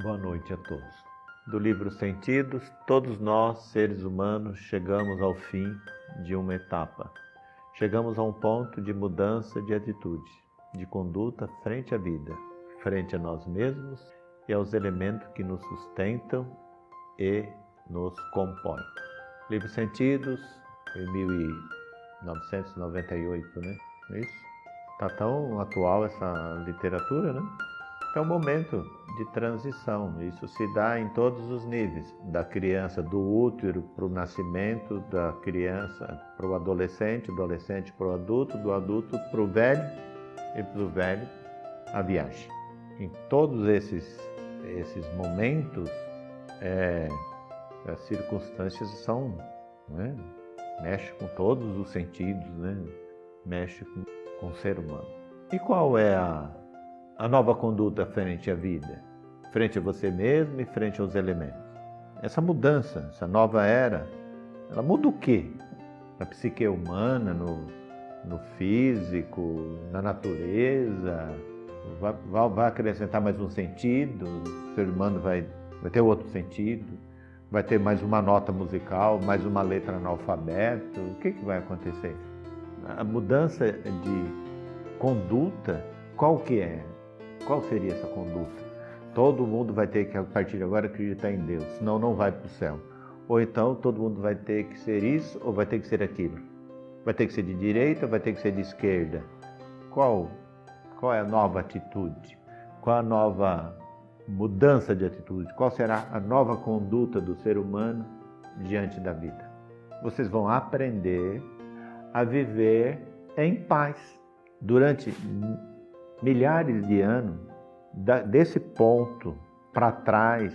Boa noite a todos. Do livro Sentidos, todos nós, seres humanos, chegamos ao fim de uma etapa. Chegamos a um ponto de mudança de atitude, de conduta frente à vida, frente a nós mesmos e aos elementos que nos sustentam e nos compõem. Livro Sentidos, em 1998, né? É isso? Está tão atual essa literatura, né? É um momento de transição, isso se dá em todos os níveis, da criança, do útero para o nascimento, da criança para o adolescente, do adolescente para o adulto, do adulto para o velho e do velho a viagem. Em todos esses momentos, as circunstâncias são, né, mexe com todos os sentidos, né, mexe com o ser humano. E qual é a nova conduta frente à vida, frente a você mesmo e frente aos elementos? Essa mudança, essa nova era, ela muda o quê? Na psique humana, no físico, na natureza? Vai acrescentar mais um sentido? O ser humano vai ter outro sentido? Vai ter mais uma nota musical, mais uma letra no alfabeto? O que vai acontecer? A mudança de conduta, qual que é? Qual seria essa conduta? Todo mundo vai ter que, a partir de agora, acreditar em Deus, senão não vai para o céu. Ou então todo mundo vai ter que ser isso ou vai ter que ser aquilo. Vai ter que ser de direita ou vai ter que ser de esquerda. Qual é a nova atitude? Qual a nova mudança de atitude? Qual será a nova conduta do ser humano diante da vida? Vocês vão aprender a viver em paz. Durante milhares de anos, desse ponto para trás,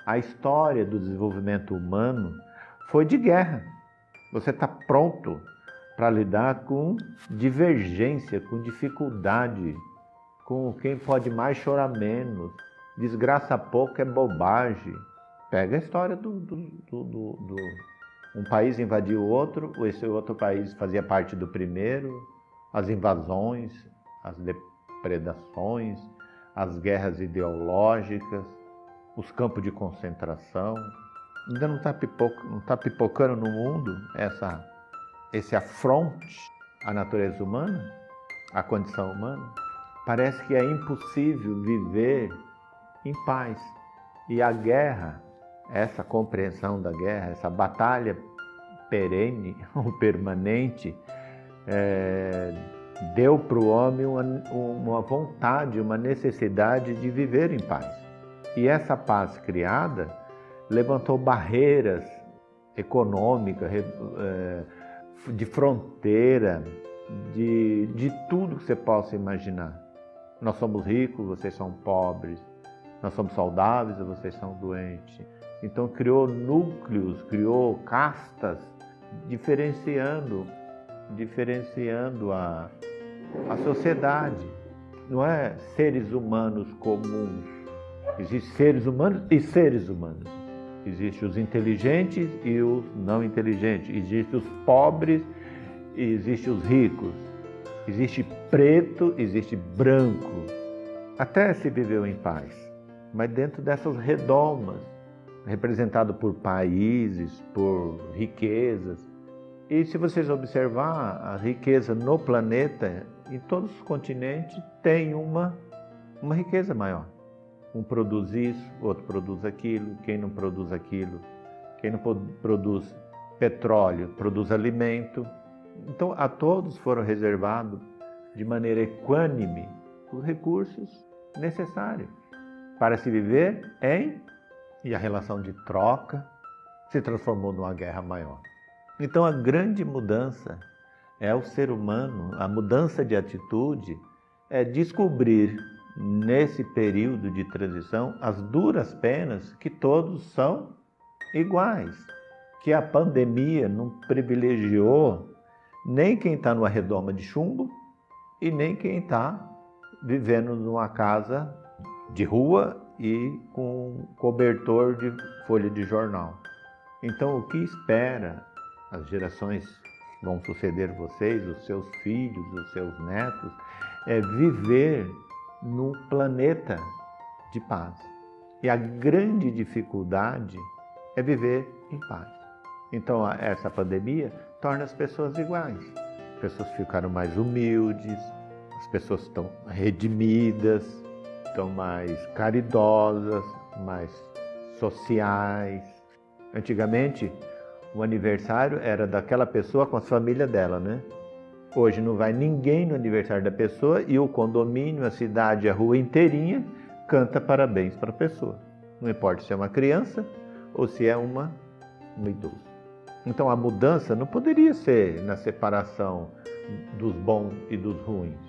a história do desenvolvimento humano foi de guerra. Você está pronto para lidar com divergência, com dificuldade, com quem pode mais chorar menos. Desgraça pouco é bobagem. Pega a história um país invadiu o outro, esse outro país fazia parte do primeiro, as invasões, as depredações, as guerras ideológicas, os campos de concentração. Ainda não está pipocando no mundo esse afronte à natureza humana, à condição humana? Parece que é impossível viver em paz. E a guerra, essa compreensão da guerra, essa batalha perene ou permanente, deu para o homem uma vontade, uma necessidade de viver em paz. E essa paz criada levantou barreiras econômicas, de fronteira, de tudo que você possa imaginar. Nós somos ricos, vocês são pobres. Nós somos saudáveis, vocês são doentes. Então criou núcleos, criou castas, diferenciando a sociedade. Não é seres humanos comuns. Existem seres humanos e seres humanos. Existem os inteligentes e os não inteligentes. Existem os pobres e existem os ricos. Existe preto, existe branco. Até se viveu em paz. Mas dentro dessas redomas, representado por países, por riquezas. E se vocês observar, a riqueza no planeta, em todos os continentes, tem uma riqueza maior. Um produz isso, outro produz aquilo, quem não produz aquilo, quem não produz petróleo, produz alimento. Então, a todos foram reservados, de maneira equânime, os recursos necessários para se viver e a relação de troca se transformou numa guerra maior. Então a grande mudança é o ser humano, a mudança de atitude é descobrir nesse período de transição as duras penas que todos são iguais, que a pandemia não privilegiou nem quem está numa redoma de chumbo e nem quem está vivendo numa casa de rua e com cobertor de folha de jornal. Então, o que espera as gerações que vão suceder vocês, os seus filhos, os seus netos, é viver num planeta de paz. E a grande dificuldade é viver em paz. Então, essa pandemia torna as pessoas iguais. As pessoas ficaram mais humildes, as pessoas estão redimidas, estão mais caridosas, mais sociais. Antigamente, o aniversário era daquela pessoa com a família dela, né? Hoje não vai ninguém no aniversário da pessoa e o condomínio, a cidade, a rua inteirinha canta parabéns para a pessoa. Não importa se é uma criança ou se é um idoso. Então a mudança não poderia ser na separação dos bons e dos ruins.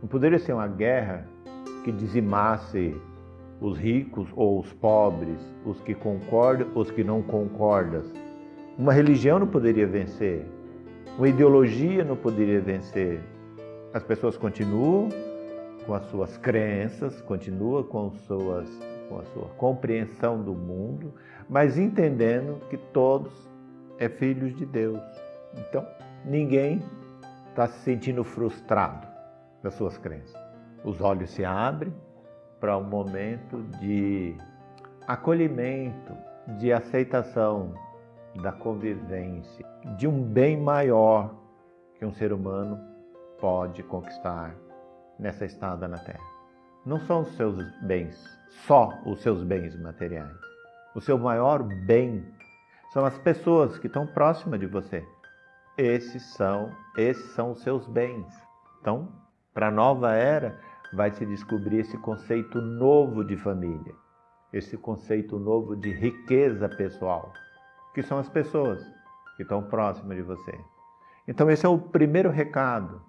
Não poderia ser uma guerra que dizimasse os ricos ou os pobres, os que concordam, os que não concordam. Uma religião não poderia vencer. Uma ideologia não poderia vencer. As pessoas continuam com as suas crenças, continuam com a sua compreensão do mundo, mas entendendo que todos é filhos de Deus. Então, ninguém está se sentindo frustrado das suas crenças. Os olhos se abrem para um momento de acolhimento, de aceitação da convivência, de um bem maior que um ser humano pode conquistar nessa estada na Terra. Não são os seus bens, só os seus bens materiais. O seu maior bem são as pessoas que estão próximas de você. Esses são os seus bens. Então, para a nova era, vai se descobrir esse conceito novo de família, esse conceito novo de riqueza pessoal, que são as pessoas que estão próximas de você. Então, esse é o primeiro recado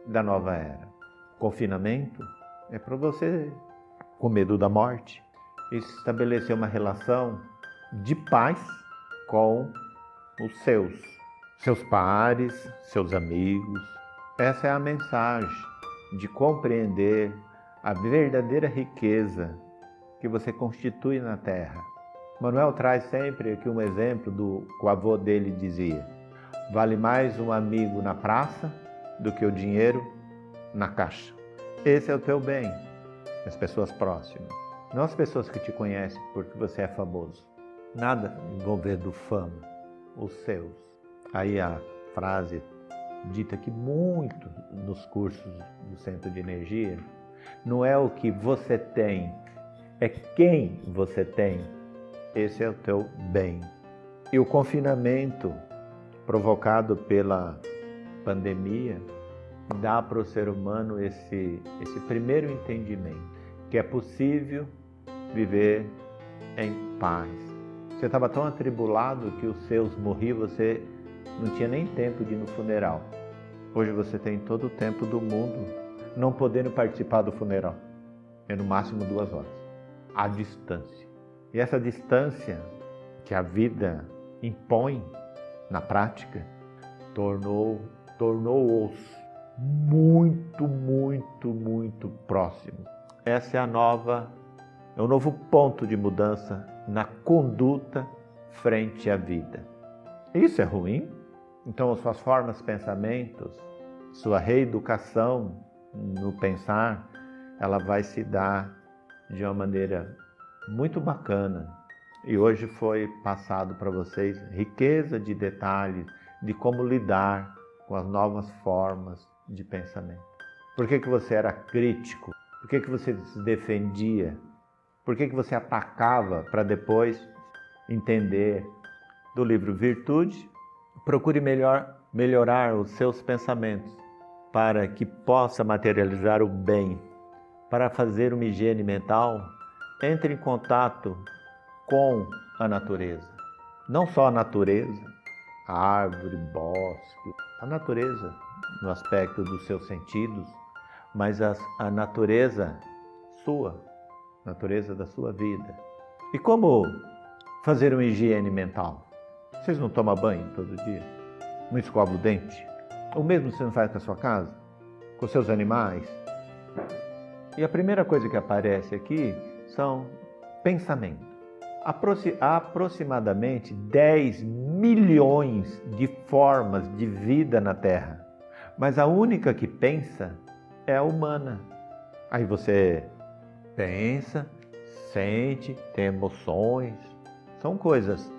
da nova era. Confinamento é para você, com medo da morte, estabelecer uma relação de paz com os seus pares, seus amigos. Essa é a mensagem de compreender a verdadeira riqueza que você constitui na Terra. Manuel traz sempre aqui um exemplo do que o avô dele dizia: vale mais um amigo na praça do que o dinheiro na caixa. Esse é o teu bem, as pessoas próximas, não as pessoas que te conhecem porque você é famoso. Nada envolvendo fama, os seus. Aí a frase dita aqui muito nos cursos do Centro de Energia, não é o que você tem, é quem você tem. Esse é o teu bem. E o confinamento provocado pela pandemia dá para o ser humano esse primeiro entendimento, que é possível viver em paz. Você estava tão atribulado que os seus morriam, você não tinha nem tempo de ir no funeral. Hoje você tem todo o tempo do mundo não podendo participar do funeral. É no máximo 2 horas. À distância. E essa distância que a vida impõe na prática tornou-os muito, muito, muito próximos. Essa é o novo ponto de mudança na conduta frente à vida. Isso é ruim? Então, suas formas, pensamentos, sua reeducação no pensar, ela vai se dar de uma maneira muito bacana. E hoje foi passado para vocês riqueza de detalhes de como lidar com as novas formas de pensamento. Por que você era crítico? Por que você se defendia? Por que você atacava para depois entender do livro Virtude? Procure melhorar os seus pensamentos para que possa materializar o bem. Para fazer uma higiene mental, entre em contato com a natureza. Não só a natureza, a árvore, bosque, a natureza no aspecto dos seus sentidos, mas a natureza sua, natureza da sua vida. E como fazer uma higiene mental? Vocês não tomam banho todo dia? Não escovam o dente? O mesmo você não faz com a sua casa? Com seus animais? E a primeira coisa que aparece aqui são pensamentos. Aproximadamente 10 milhões de formas de vida na Terra, mas a única que pensa é a humana. Aí você pensa, sente, tem emoções. São coisas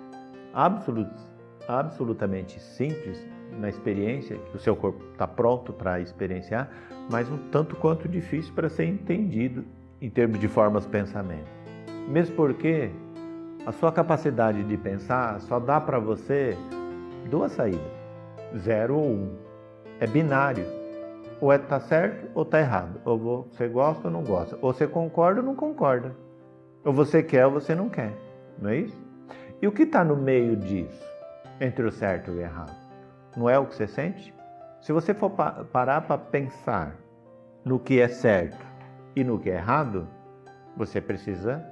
absolutamente simples na experiência, que o seu corpo está pronto para experienciar, mas um tanto quanto difícil para ser entendido em termos de formas de pensamento. Mesmo porque a sua capacidade de pensar só dá para você duas saídas, 0 ou 1. É binário. Ou está certo ou está errado. Ou você gosta ou não gosta. Ou você concorda ou não concorda. Ou você quer ou você não quer. Não é isso? E o que está no meio disso, entre o certo e o errado? Não é o que você sente? Se você for parar para pensar no que é certo e no que é errado, você precisa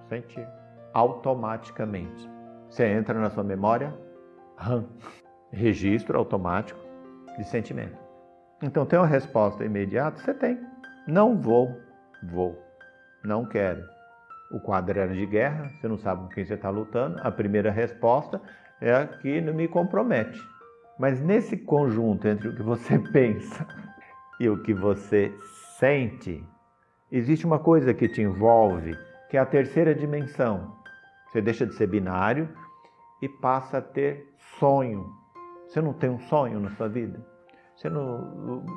sentir automaticamente. Você entra na sua memória RAM, registro automático de sentimento. Então tem uma resposta imediata? Você tem. Não vou. Não quero. O quadro era de guerra, você não sabe com quem você está lutando. A primeira resposta é a que não me compromete. Mas nesse conjunto entre o que você pensa e o que você sente, existe uma coisa que te envolve, que é a terceira dimensão. Você deixa de ser binário e passa a ter sonho. Você não tem um sonho na sua vida?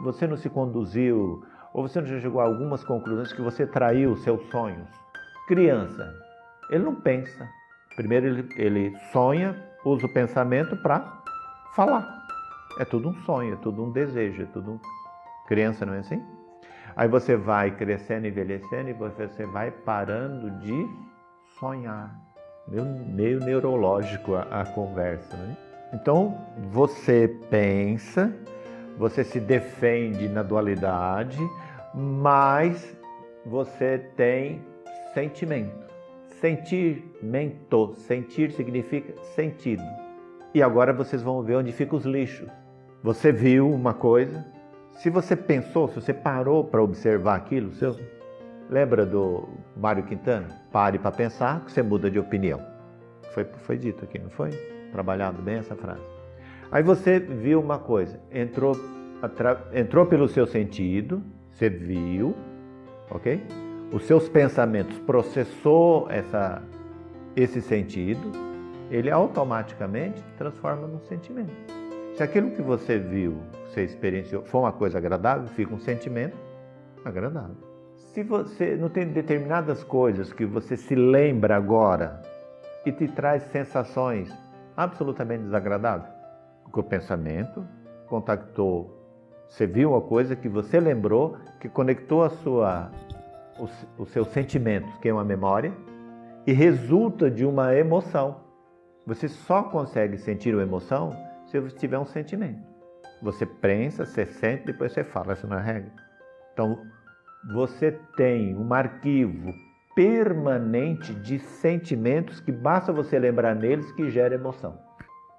Você não se conduziu, ou você não já chegou a algumas conclusões que você traiu os seus sonhos? Criança, ele não pensa. Primeiro ele sonha, usa o pensamento para falar. É tudo um sonho, é tudo um desejo, é tudo Criança não é assim? Aí você vai crescendo, envelhecendo e você vai parando de sonhar. Meio neurológico a conversa, né? Então, você pensa, você se defende na dualidade, mas você tem sentimento. Sentir significa sentido. E agora vocês vão ver onde ficam os lixos. Você viu uma coisa, se você pensou, se você parou para observar aquilo, lembra do Mário Quintana? Pare para pensar que você muda de opinião. Foi dito aqui, não foi? Trabalhado bem essa frase. Aí você viu uma coisa, entrou pelo seu sentido, você viu, ok? Os seus pensamentos processou esse sentido, ele automaticamente transforma num sentimento. Se aquilo que você viu, você experienciou, for uma coisa agradável, fica um sentimento agradável. Se você não tem determinadas coisas que você se lembra agora e te traz sensações absolutamente desagradáveis, porque o pensamento contactou, você viu uma coisa que você lembrou, que conectou os seus sentimentos, que é uma memória, e resulta de uma emoção. Você só consegue sentir uma emoção se você tiver um sentimento. Você pensa, você sente, depois você fala, essa não é a regra. Então, você tem um arquivo permanente de sentimentos que basta você lembrar neles que gera emoção.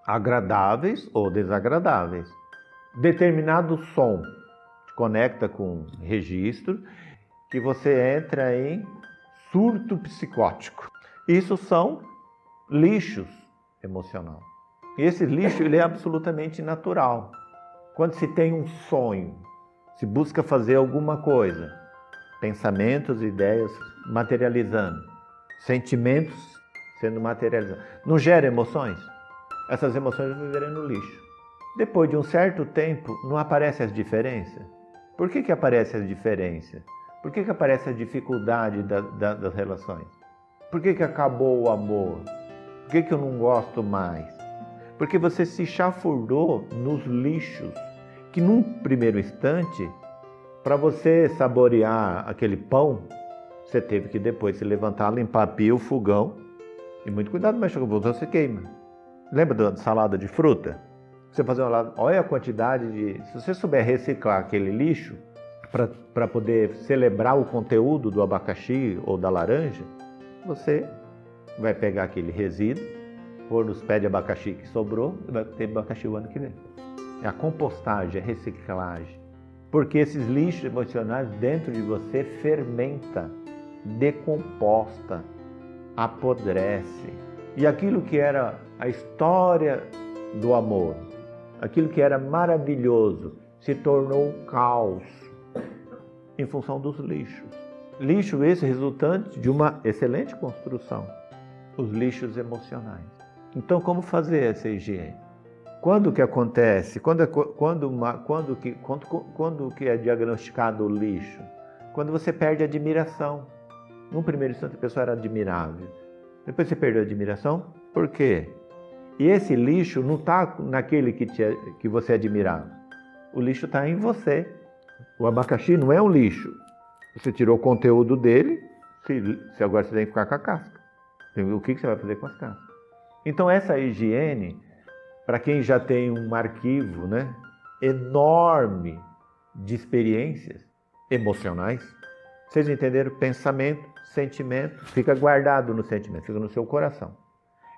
Agradáveis ou desagradáveis. Determinado som te conecta com registro que você entra em surto psicótico. Isso são lixos emocionais. E esse lixo ele é absolutamente natural. Quando se tem um sonho, se busca fazer alguma coisa, pensamentos, ideias materializando, sentimentos sendo materializados, não gera emoções? Essas emoções vão viverem no lixo. Depois de um certo tempo, não aparecem as diferenças? Por que aparece a diferença? Por que aparece a dificuldade das relações? Por que acabou o amor? Por que eu não gosto mais? Porque você se chafurdou nos lixos, que num primeiro instante, para você saborear aquele pão, você teve que depois se levantar, limpar a pia, o fogão, e muito cuidado, mas você queima. Lembra da salada de fruta? Você fazer uma salada, olha a quantidade de... Se você souber reciclar aquele lixo, para poder celebrar o conteúdo do abacaxi ou da laranja, você vai pegar aquele resíduo, pôr nos pés de abacaxi que sobrou e vai ter abacaxi o ano que vem. É a compostagem, a reciclagem. Porque esses lixos emocionais dentro de você fermenta, decomposta, apodrece. E aquilo que era a história do amor, aquilo que era maravilhoso, se tornou um caos em função dos lixos. Lixo esse resultante de uma excelente construção, os lixos emocionais. Então, como fazer essa higiene? Quando que acontece? Quando que é diagnosticado o lixo? Quando você perde a admiração. Num primeiro instante a pessoa era admirável. Depois você perdeu a admiração. Por quê? E esse lixo não está naquele que você admirava. O lixo está em você. O abacaxi não é um lixo. Você tirou o conteúdo dele, se agora você tem que ficar com a casca. O que você vai fazer com as cascas? Então essa higiene, para quem já tem um arquivo, né, enorme de experiências emocionais, vocês entenderam? Pensamento, sentimento, fica guardado no sentimento, fica no seu coração.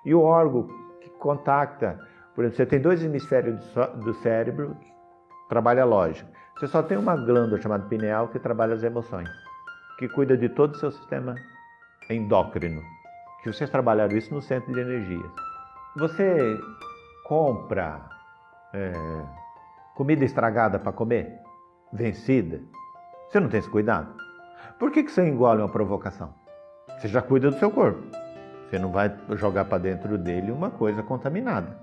E o órgão que contacta, por exemplo, você tem 2 hemisférios do cérebro que trabalha a lógica. Você só tem uma glândula chamada pineal que trabalha as emoções, que cuida de todo o seu sistema endócrino. Que vocês trabalharam isso no centro de energias. Você compra comida estragada para comer? Vencida? Você não tem esse cuidado? Por que você engole uma provocação? Você já cuida do seu corpo. Você não vai jogar para dentro dele uma coisa contaminada.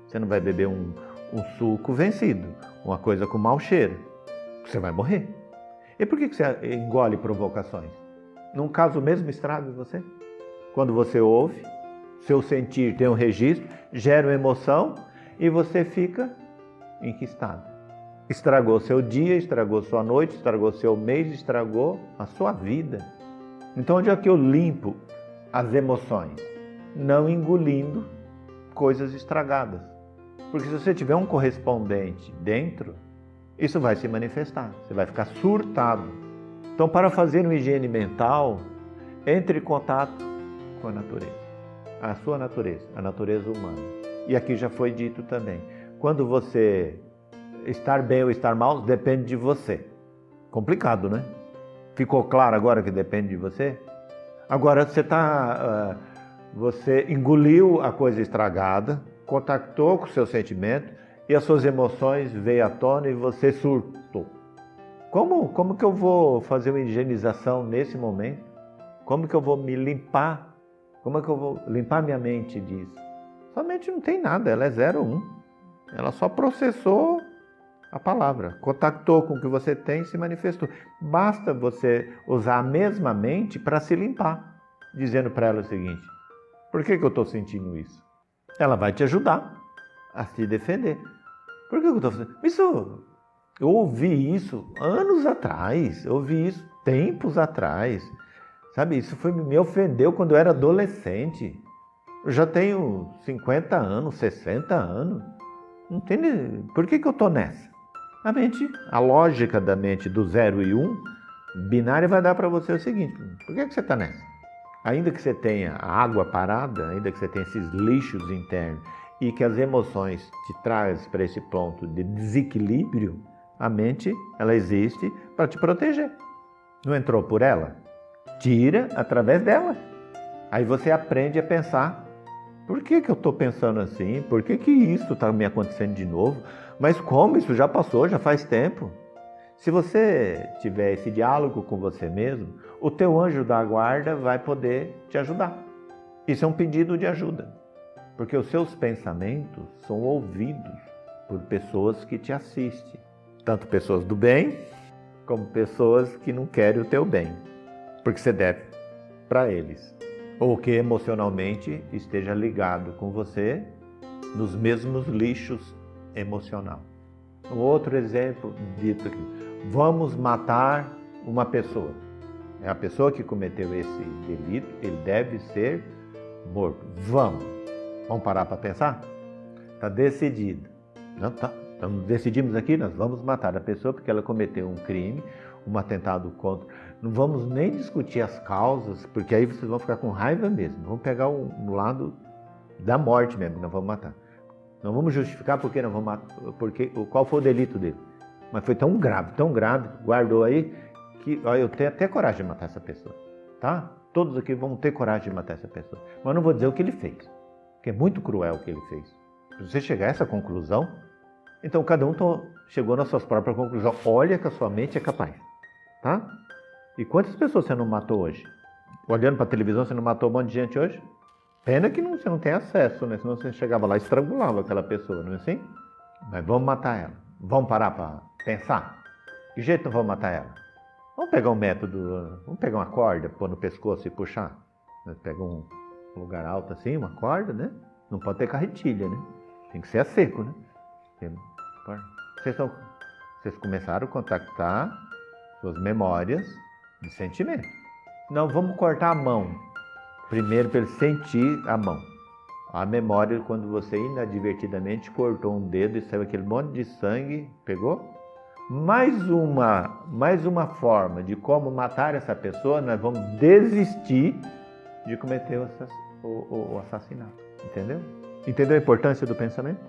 Você não vai beber um suco vencido, uma coisa com mau cheiro. Você vai morrer. E por que você engole provocações? Não causa o mesmo estrago em você? Quando você ouve, seu sentir tem um registro, gera uma emoção e você fica enquistado. Estragou seu dia, estragou sua noite, estragou seu mês, estragou a sua vida. Então onde é que eu limpo as emoções? Não engolindo coisas estragadas. Porque se você tiver um correspondente dentro, isso vai se manifestar, você vai ficar surtado. Então, para fazer uma higiene mental, entre em contato com a natureza, a sua natureza, a natureza humana. E aqui já foi dito também, quando você estar bem ou estar mal, depende de você. Complicado, né? Ficou claro agora que depende de você? Agora você engoliu a coisa estragada, contactou com o seu sentimento, e as suas emoções veio à tona e você surtou. Como que eu vou fazer uma higienização nesse momento? Como que eu vou me limpar? Como é que eu vou limpar minha mente disso? Sua mente não tem nada, ela é 0,1. Ela só processou a palavra, contactou com o que você tem e se manifestou. Basta você usar a mesma mente para se limpar, dizendo para ela o seguinte: por que eu estou sentindo isso? Ela vai te ajudar a se defender. Por que eu estou fazendo isso? Eu ouvi isso anos atrás, eu ouvi isso tempos atrás. Sabe, isso me ofendeu quando eu era adolescente. Eu já tenho 50 anos, 60 anos. Não entende? Por que eu estou nessa? A lógica da mente do 0 e 1, binária, vai dar para você o seguinte: por que você está nessa? Ainda que você tenha a água parada, ainda que você tenha esses lixos internos e que as emoções te trazem para esse ponto de desequilíbrio, a mente, ela existe para te proteger. Não entrou por ela? Tira através dela. Aí você aprende a pensar: por que eu estou pensando assim? Por que isso está me acontecendo de novo? Mas como? Isso já passou, já faz tempo. Se você tiver esse diálogo com você mesmo, o teu anjo da guarda vai poder te ajudar. Isso é um pedido de ajuda, porque os seus pensamentos são ouvidos por pessoas que te assistem, tanto pessoas do bem, como pessoas que não querem o teu bem, porque você deve para eles, ou que emocionalmente esteja ligado com você nos mesmos lixos emocional. Um outro exemplo dito aqui: vamos matar uma pessoa. É a pessoa que cometeu esse delito, ele deve ser morto. Vamos parar para pensar? Está decidido. Não, tá. Então, decidimos aqui, nós vamos matar a pessoa porque ela cometeu um crime, um atentado contra. Não vamos nem discutir as causas, porque aí vocês vão ficar com raiva mesmo. Vamos pegar um lado da morte mesmo, que nós vamos matar. Não vamos justificar porque não vamos matar, qual foi o delito dele. Mas foi tão grave, guardou aí, que eu tenho até coragem de matar essa pessoa. Tá? Todos aqui vão ter coragem de matar essa pessoa. Mas não vou dizer o que ele fez, porque é muito cruel o que ele fez. Se você chegar a essa conclusão, então cada um chegou nas suas próprias conclusões. Olha que a sua mente é capaz. Tá? E quantas pessoas você não matou hoje? Olhando para a televisão, você não matou um monte de gente hoje? Pena que você não tem acesso, né? Senão você chegava lá e estrangulava aquela pessoa, não é assim? Mas vamos matar ela. Vamos parar para pensar? Que jeito não vamos matar ela? Vamos pegar um método, vamos pegar uma corda, pôr no pescoço e puxar. Pega um lugar alto assim, uma corda, né? Não pode ter carretilha, né? Tem que ser a seco, né? Vocês começaram a contactar suas memórias de sentimento. Não, vamos cortar a mão. Primeiro para ele sentir a mão. A memória, quando você inadvertidamente cortou um dedo e saiu aquele monte de sangue, pegou? Mais uma forma de como matar essa pessoa, nós vamos desistir de cometer o assassinato. Entendeu? Entendeu a importância do pensamento?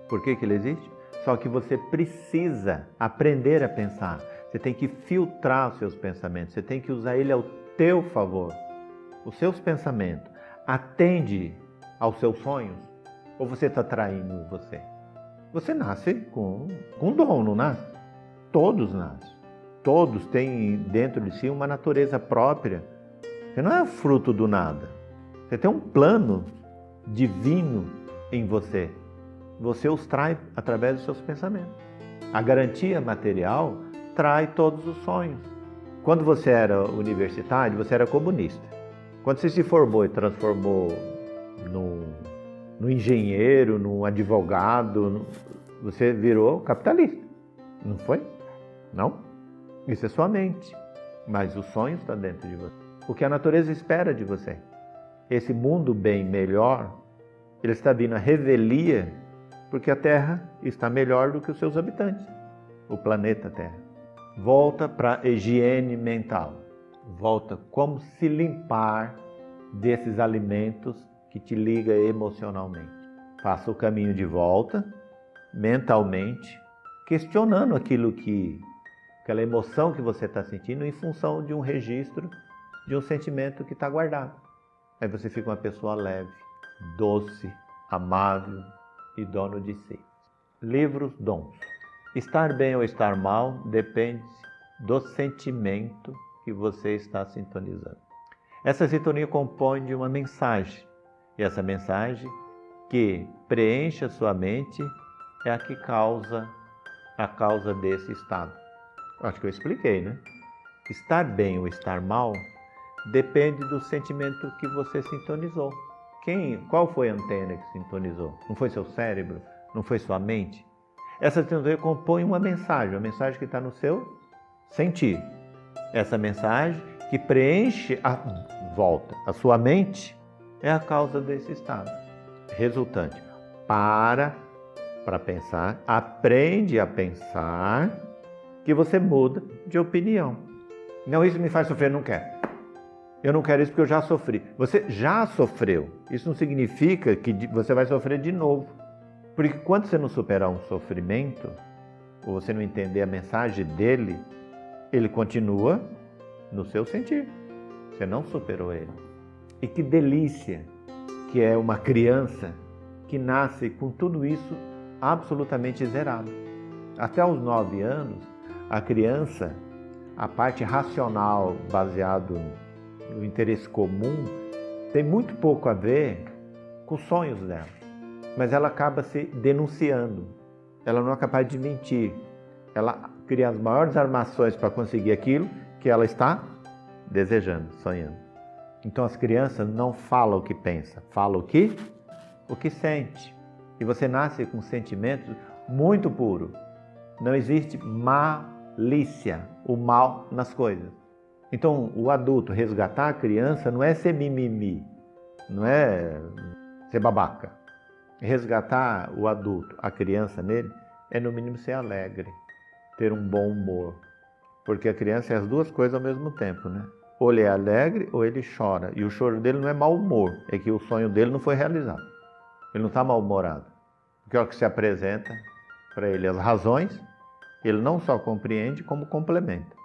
Por que ele existe? Só que você precisa aprender a pensar. Você tem que filtrar os seus pensamentos. Você tem que usar ele ao teu favor. Os seus pensamentos atendem aos seus sonhos? Ou você está traindo você? Você nasce com dom, não nasce? Todos nascem. Todos têm dentro de si uma natureza própria. Você não é fruto do nada. Você tem um plano divino em você. Você os traz através dos seus pensamentos. A garantia material traz todos os sonhos. Quando você era universitário, você era comunista. Quando você se formou e transformou no engenheiro, no advogado, você virou capitalista. Não foi? Não. Isso é sua mente. Mas o sonho está dentro de você. O que a natureza espera de você. Esse mundo bem melhor, ele está vindo à revelia porque a Terra está melhor do que os seus habitantes. O planeta Terra. Volta para a higiene mental. Volta como se limpar desses alimentos que te ligam emocionalmente. Faça o caminho de volta, mentalmente, questionando aquela emoção que você está sentindo em função de um registro, de um sentimento que está guardado. Aí você fica uma pessoa leve, doce, amável e dono de si. Livros dons. Estar bem ou estar mal depende do sentimento que você está sintonizando. Essa sintonia compõe de uma mensagem. E essa mensagem que preenche a sua mente é a que causa a causa desse estado. Acho que eu expliquei, né? Estar bem ou estar mal depende do sentimento que você sintonizou. Qual foi a antena que sintonizou? Não foi seu cérebro? Não foi sua mente? Essa sintonia compõe uma mensagem que está no seu sentir. Essa mensagem que preenche a sua mente é a causa desse estado. Resultante, para pensar, aprende a pensar que você muda de opinião. Não, isso me faz sofrer, não quero. Eu não quero isso porque eu já sofri. Você já sofreu. Isso não significa que você vai sofrer de novo. Porque quando você não superar um sofrimento, ou você não entender a mensagem dele, ele continua no seu sentir. Você não superou ele. E que delícia que é uma criança que nasce com tudo isso absolutamente zerado. Até os 9 anos, a criança, a parte racional baseado no interesse comum, tem muito pouco a ver com os sonhos dela. Mas ela acaba se denunciando. Ela não é capaz de mentir. Ela cria as maiores armações para conseguir aquilo que ela está desejando, sonhando. Então as crianças não falam o que pensa, falam o que sente. E você nasce com sentimentos muito puros. Não existe malícia, o mal nas coisas. Então o adulto resgatar a criança não é ser mimimi, não é ser babaca. Resgatar o adulto, a criança nele, é no mínimo ser alegre, ter um bom humor. Porque a criança é as duas coisas ao mesmo tempo, né? Ou ele é alegre ou ele chora. E o choro dele não é mau humor, é que o sonho dele não foi realizado. Ele não está mal-humorado. Porque é o que se apresenta para ele as razões, ele não só compreende, como complementa.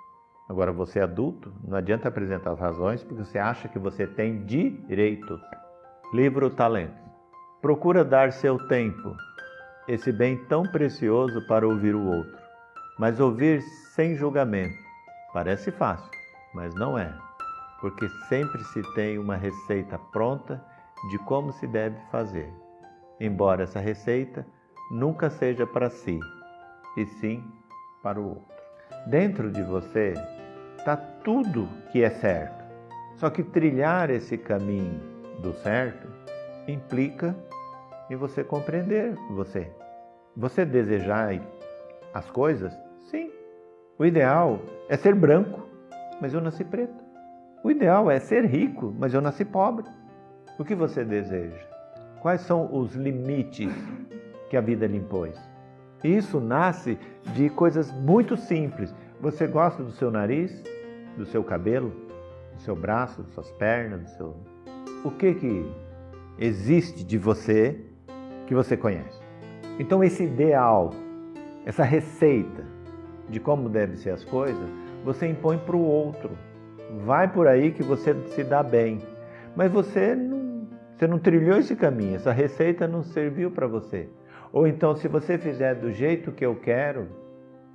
Agora, você adulto, não adianta apresentar as razões, porque você acha que você tem direitos. Livro Talentos. Procura dar seu tempo, esse bem tão precioso para ouvir o outro. Mas ouvir sem julgamento parece fácil, mas não é, porque sempre se tem uma receita pronta de como se deve fazer, embora essa receita nunca seja para si, e sim para o outro. Dentro de você está tudo que é certo, só que trilhar esse caminho do certo implica em você compreender você. Você desejar as coisas? Sim. O ideal é ser branco, mas eu nasci preto. O ideal é ser rico, mas eu nasci pobre. O que você deseja? Quais são os limites que a vida lhe impôs? Isso nasce de coisas muito simples. Você gosta do seu nariz, do seu cabelo, do seu braço, das suas pernas, do seu... O que existe de você que você conhece? Então esse ideal, essa receita de como devem ser as coisas, você impõe para o outro. Vai por aí que você se dá bem. Mas você não trilhou esse caminho, essa receita não serviu para você. Ou então, se você fizer do jeito que eu quero,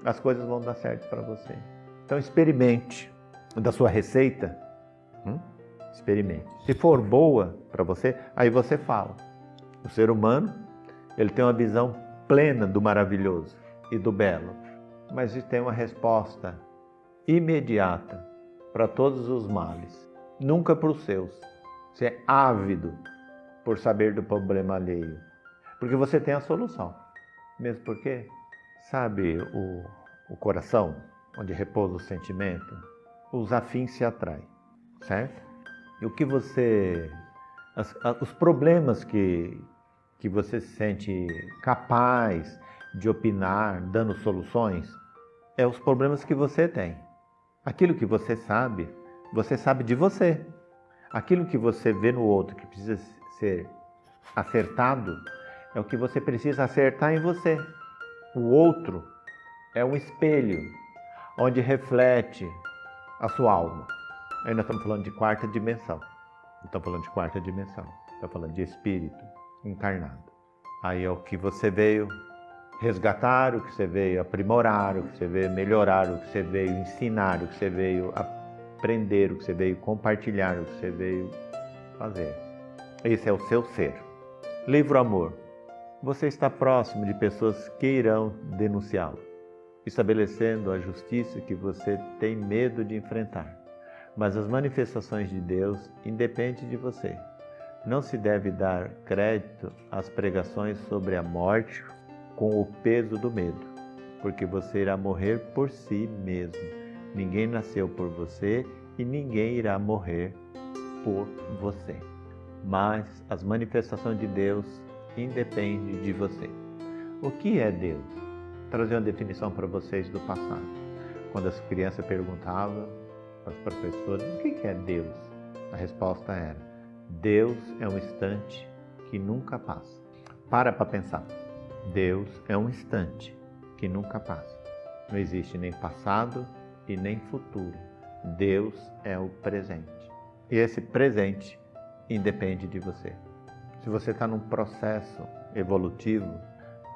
as coisas vão dar certo para você. Então experimente da sua receita. Experimente. Se for boa para você, aí você fala. O ser humano, ele tem uma visão plena do maravilhoso e do belo, mas ele tem uma resposta imediata para todos os males, nunca para os seus. Você é ávido por saber do problema alheio, porque você tem a solução. Mesmo porque, sabe, o coração, onde repousa o sentimento, os afins se atraem, certo? E o que você... os problemas que você se sente capaz de opinar, dando soluções, é os problemas que você tem. Aquilo que você sabe de você. Aquilo que você vê no outro que precisa ser acertado, é o que você precisa acertar em você. O outro é um espelho, onde reflete a sua alma. Aí nós estamos falando de quarta dimensão. Não estamos falando de quarta dimensão. Estamos falando de espírito encarnado. Aí é o que você veio resgatar, o que você veio aprimorar, o que você veio melhorar, o que você veio ensinar, o que você veio aprender, o que você veio compartilhar, o que você veio fazer. Esse é o seu ser. Livro Amor. Você está próximo de pessoas que irão denunciá-lo, estabelecendo a justiça que você tem medo de enfrentar. Mas as manifestações de Deus independem de você. Não se deve dar crédito às pregações sobre a morte com o peso do medo, porque você irá morrer por si mesmo. Ninguém nasceu por você e ninguém irá morrer por você. Mas as manifestações de Deus independem de você. O que é Deus? Vou trazer uma definição para vocês do passado. Quando as crianças perguntavam para os professores o que é Deus, a resposta era: Deus é um instante que nunca passa. Para pensar. Deus é um instante que nunca passa. Não existe nem passado e nem futuro. Deus é o presente. E esse presente independe de você. Se você está num processo evolutivo,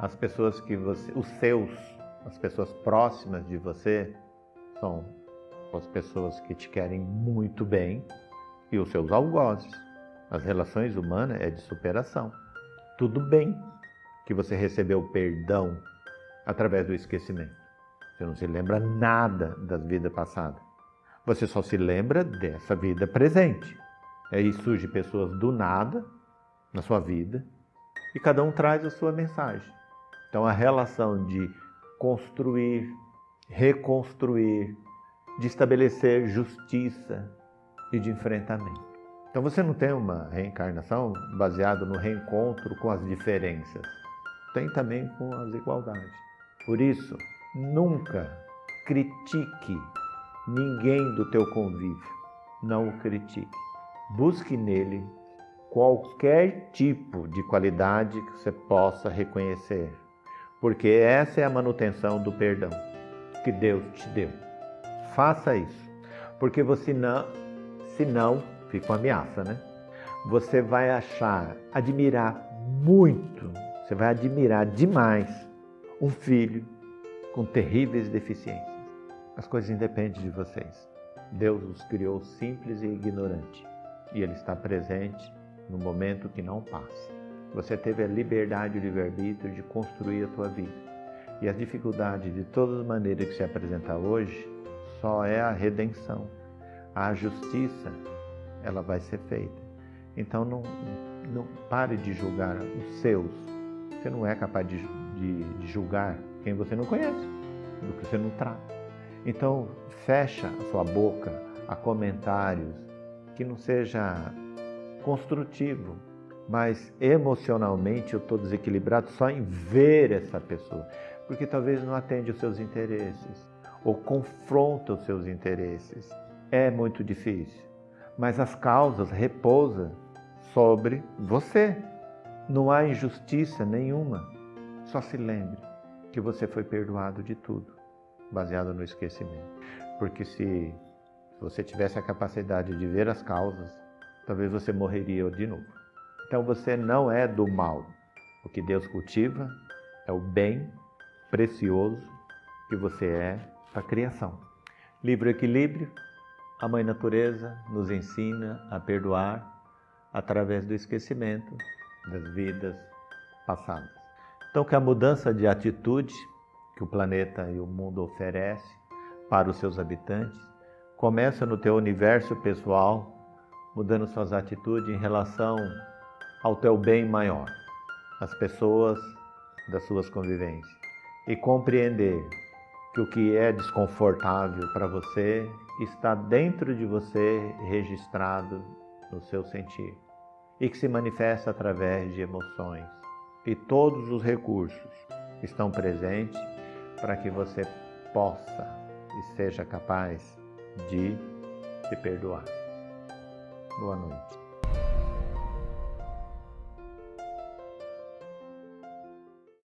as pessoas que você, as pessoas próximas de você são as pessoas que te querem muito bem e os seus algozes. As relações humanas é de superação. Tudo bem que você recebeu perdão através do esquecimento. Você não se lembra nada das vidas passadas. Você só se lembra dessa vida presente. Aí surgem pessoas do nada na sua vida e cada um traz a sua mensagem. Então a relação de construir, reconstruir, de estabelecer justiça e de enfrentamento. Então você não tem uma reencarnação baseada no reencontro com as diferenças. Tem também com as igualdades. Por isso, nunca critique ninguém do teu convívio. Não o critique. Busque nele qualquer tipo de qualidade que você possa reconhecer. Porque essa é a manutenção do perdão que Deus te deu. Faça isso. Porque você senão, fica uma ameaça, né? Você vai admirar muito, você vai admirar demais um filho com terríveis deficiências. As coisas independem de vocês. Deus os criou simples e ignorante, e Ele está presente no momento que não passa. Você teve a liberdade e o livre-arbítrio de construir a tua vida. E as dificuldades de todas as maneiras que se apresenta hoje, só é a redenção. A justiça, ela vai ser feita. Então não pare de julgar os seus. Você não é capaz de julgar quem você não conhece, do que você não trata. Então fecha a sua boca a comentários que não seja construtivo, mas emocionalmente eu estou desequilibrado só em ver essa pessoa, porque talvez não atende os seus interesses ou confronta os seus interesses. É muito difícil, mas as causas repousam sobre você. Não há injustiça nenhuma. Só se lembre que você foi perdoado de tudo, baseado no esquecimento. Porque se você tivesse a capacidade de ver as causas, talvez você morreria de novo. Então você não é do mal. O que Deus cultiva é o bem precioso que você é para a criação. Livre equilíbrio, a Mãe Natureza nos ensina a perdoar através do esquecimento das vidas passadas. Então que a mudança de atitude que o planeta e o mundo oferece para os seus habitantes começa no teu universo pessoal, mudando suas atitudes em relação ao teu bem maior, as pessoas das suas convivências, e compreender que o que é desconfortável para você está dentro de você, registrado no seu sentir, e que se manifesta através de emoções. E todos os recursos estão presentes para que você possa e seja capaz de se perdoar. Boa noite.